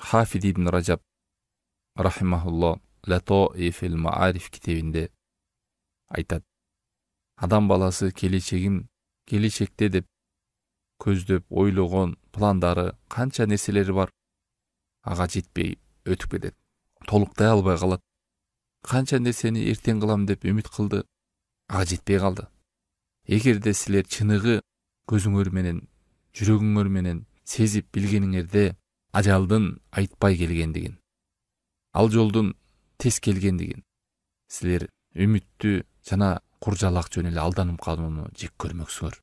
Хафид ибн Ражаб рахимахулло Латоифил Маариф китебинде айтат. Адам баласы келечекте деп көздөп ойлогон пландары канча нерселери бар, ага жетпей өтүп кетет. Толуктай албай калат. Канча нерсени эртең кылам деп үмүт кылды, ага жетпей калды. Эгерде силер чыныгы көзүңөр менен, жүрөгүңөр менен сезип билгениңерде ажалдын айтпай келгендигин, ал жолдун тез келгендигин, силер үмүттү жана куржалак жөн эле алданып калууну жек көрмөксүңөр.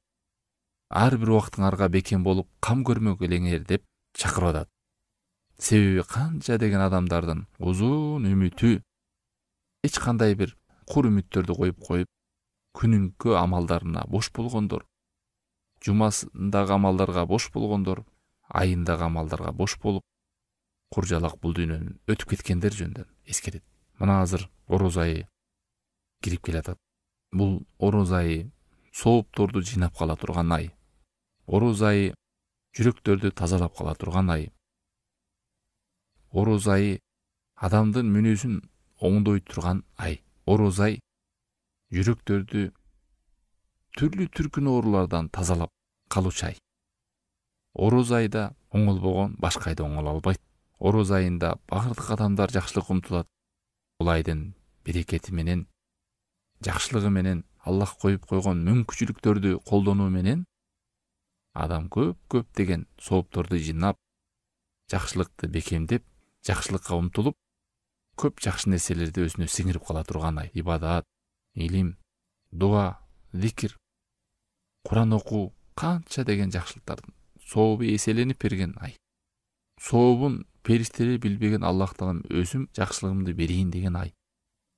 Ар бир убактыңарга бекем болуп кам көрмөк элеңер деп чакырып атат. Себеби канча деген адамдардын узун үмүтү эч кандай бир кур үмүттөрдү коюп, күнүнкү амалдарына бош болгондор, жумасындагы амалдарга бош болгондор, айындагы амалдарга бош болуп, куржалак бул дүйнөнүн өтүп кеткендер жөнүндө эскерет. Мына азыр ороз айы кирип келатат. Бул ороз айы соопторду жыйнап кала турган ай. Ороз айы жүрөктөрдү тазалап кала турган ай. Ороз айы адамдын мүнөзүн оңдой турган ай. Ороз ай жүрөктөрдү түрлүү түркүн оорулардан тазалап калуучу ай. Ороз айда оңолбогон башка айда оңоло албайт. Ороз айында бардык адамдар жакшылыкка умтулат. Бул айдын берекети менен, жакшылыгы менен, Аллах коюп койгон мүмкүнчүлүктөрдү колдонуу менен адам көп деген соопторду жыйнап, жакшылыкты бекемдеп, жакшылыкка умтулуп, көп жакшы нерселерди өзүнө сиңирип кала турган ай. Ибадат, илим, дуа, зикир, Куран окуу, канча деген жакшылыктардын сообу эселенип берген ай. Сообун периштелер билбеген Аллах Таалам өзүм жакшылыгымды берейин деген ай.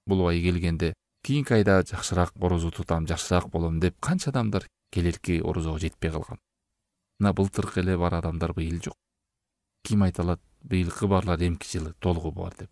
Бул ай келгенде кийинки айда жакшыраак орозо тутам, жакшыраак болом деп канча адамдар келерки орозого жетпей калган. Мына былтыркы эле бар адамдар быйыл жок. Ким айта алат, быйылкы барлар эмки жылы толугу бар деп.